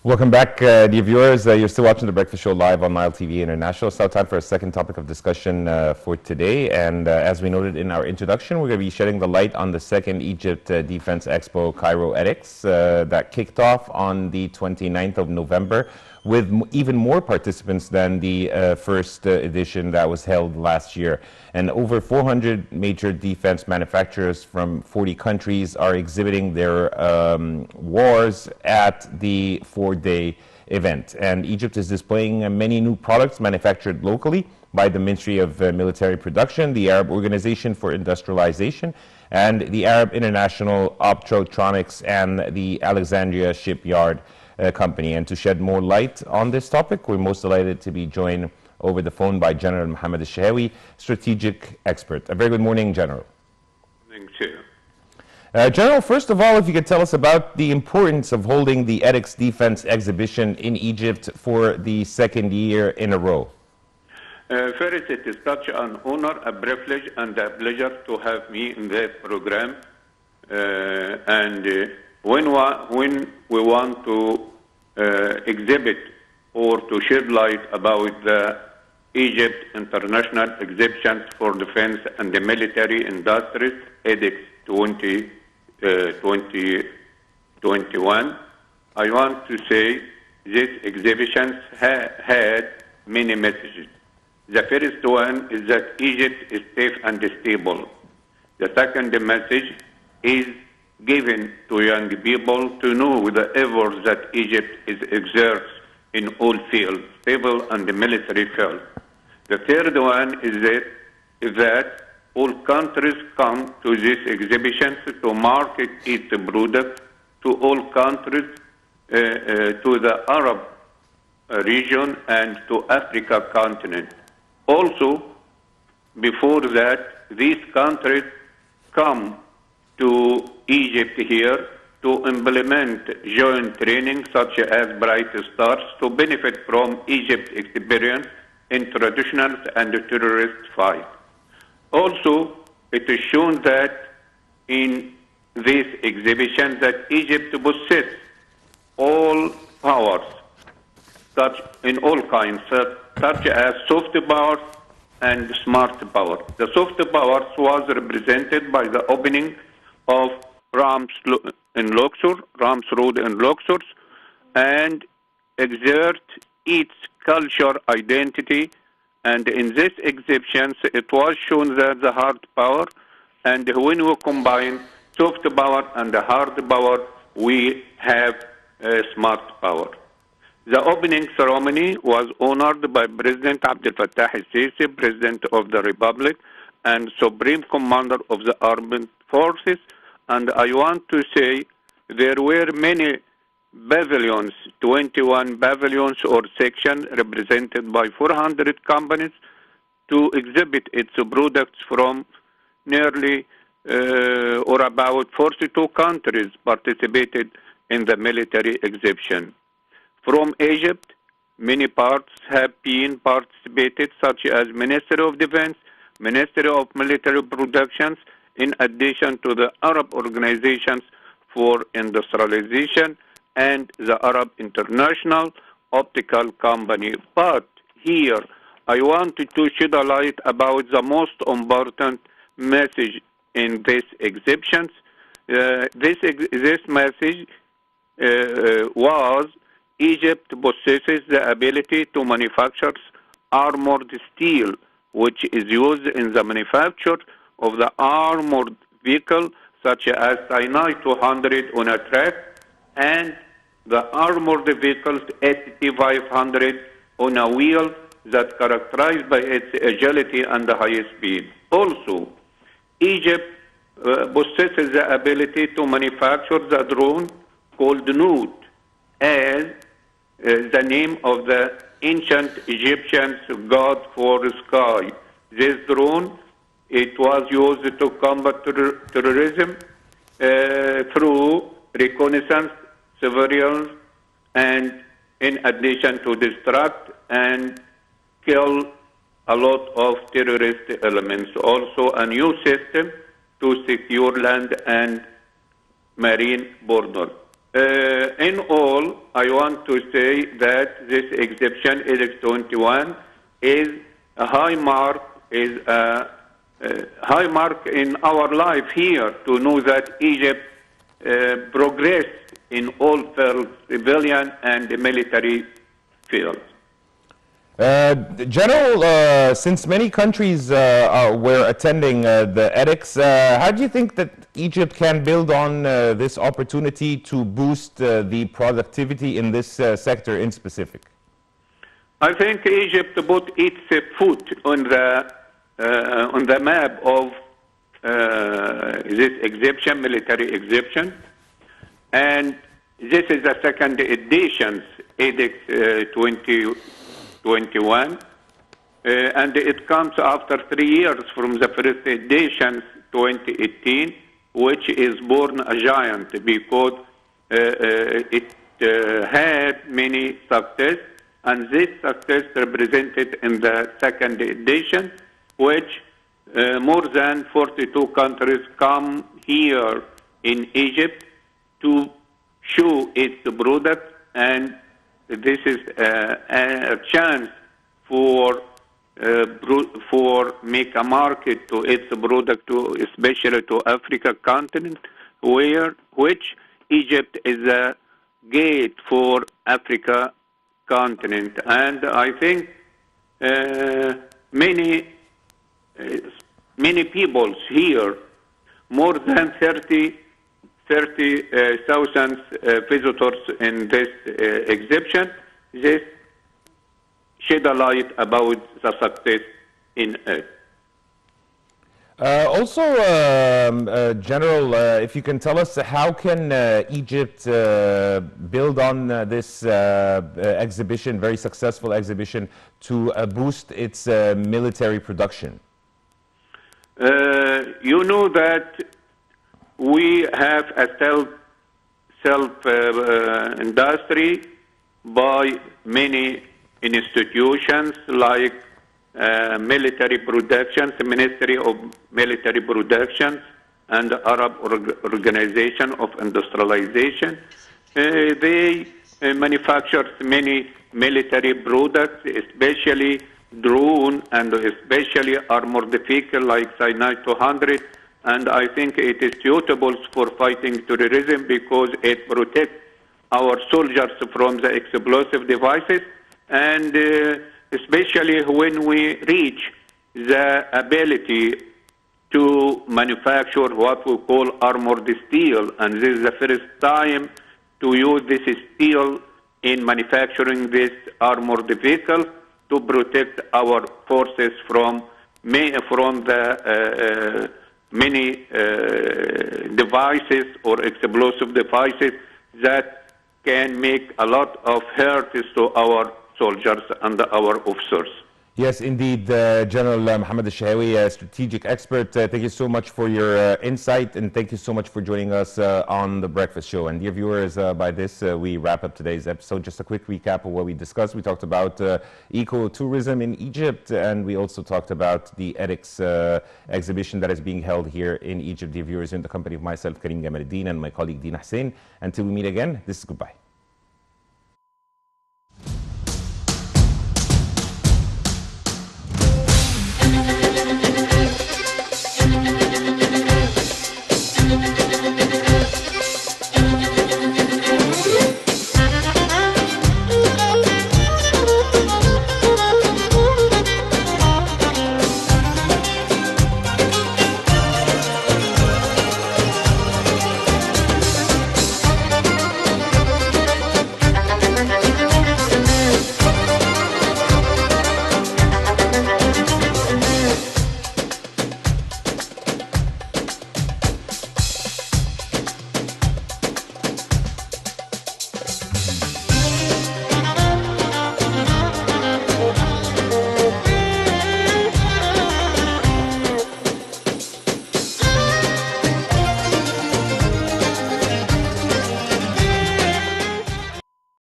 Welcome back, dear viewers. You're still watching The Breakfast Show live on Nile TV International. It's now time for a second topic of discussion for today. And as we noted in our introduction, we're going to be shedding the light on the second Egypt Defense Expo Cairo EDIX that kicked off on the 29th of November with even more participants than the first edition that was held last year. And over 400 major defense manufacturers from 40 countries are exhibiting their wars at the four-day event. And Egypt is displaying many new products manufactured locally by the Ministry of Military Production, the Arab Organization for Industrialization, and the Arab International Optronics and the Alexandria Shipyard Company. And to shed more light on this topic, we're most delighted to be joined over the phone by General Mohamed Shahawi, strategic expert. A very good morning, General. Thank you. General, first of all, if you could tell us about the importance of holding the EDIX Defense Exhibition in Egypt for the second year in a row. First, it is such an honor, a privilege, and a pleasure to have me in the program. When we want to exhibit or to shed light about the Egypt International Exhibitions for Defense and the Military Industries, EDIX 2021, I want to say these exhibitions had many messages. The first one is that Egypt is safe and stable. The second message is given to young people to know the efforts that Egypt exerts in all fields, civil and the military field. The third one is that all countries come to these exhibitions to market its product to all countries, to the Arab region and to Africa continent. Also, before that, these countries come to Egypt here to implement joint training such as Bright Stars to benefit from Egypt's experience in traditional and terrorist fight. Also, it is shown that in this exhibition that Egypt possesses all powers, such in all kinds, such as soft powers and smart power. The soft powers was represented by the opening of Rams Road in Luxor, and exert its culture identity. And in this exhibition, it was shown that the hard power, and when we combine soft power and the hard power, we have smart power. The opening ceremony was honored by President Abdel Fattah al-Sisi, President of the Republic and Supreme Commander of the Armed Forces. And I want to say there were many pavilions, 21 pavilions or sections represented by 400 companies to exhibit its products from nearly or about 42 countries participated in the military exhibition. From Egypt, many parts have been participated, such as Ministry of Defense, Ministry of Military Productions, in addition to the Arab Organizations for Industrialization and the Arab International Optical Company. But here, I wanted to shed a light about the most important message in this exhibition. This message was Egypt possesses the ability to manufacture armored steel, which is used in the manufacture of the armored vehicle, such as Sinai 200 on a track, and the armored vehicles ST-500 on a wheel that characterized by its agility and high speed. Also, Egypt possesses the ability to manufacture the drone called Nut, as the name of the ancient Egyptian god for the sky. This drone, it was used to combat terrorism through reconnaissance, surveillance, and in addition to distract and kill a lot of terrorist elements. Also a new system to secure land and marine border. In all, I want to say that this exhibition, EDX 21, is a high mark, high mark in our life here to know that Egypt progressed in all fields, civilian and military fields. General, since many countries were attending the edX, how do you think that Egypt can build on this opportunity to boost the productivity in this sector in specific? I think Egypt put its foot on the map of this exhibition, military exhibition, and this is the second edition, EDX 2021, and it comes after 3 years from the first edition, 2018, which is born a giant because it had many success, and this success represented in the second edition, which more than 42 countries come here in Egypt to show its product, and this is a chance for make a market to its product, to especially to Africa continent, which Egypt is a gate for Africa continent, and I think many peoples here, more than 30,000 visitors in this exhibition. This shed a light about the success in it. Also, General, if you can tell us, how can Egypt build on this exhibition, very successful exhibition, to boost its military production? You know that we have a self industry by many institutions like military productions, Ministry of Military Productions, and Arab Organization of Industrialization. They manufacture many military products, especially drone and especially armored vehicle like Sinai 200. And I think it is suitable for fighting terrorism because it protects our soldiers from the explosive devices, and especially when we reach the ability to manufacture what we call armored steel, and this is the first time to use this steel in manufacturing this armored vehicle to protect our forces from the many devices or explosive devices that can make a lot of hurt to our soldiers and our officers. Yes, indeed, General Mohamed Shahawi, a strategic expert. Thank you so much for your insight, and thank you so much for joining us on The Breakfast Show. And dear viewers, by this, we wrap up today's episode. Just a quick recap of what we discussed. We talked about eco-tourism in Egypt, and we also talked about the edX exhibition that is being held here in Egypt. Dear viewers, in the company of myself, Karim Gamaluddin, and my colleague Dina Hussein. Until we meet again, this is goodbye.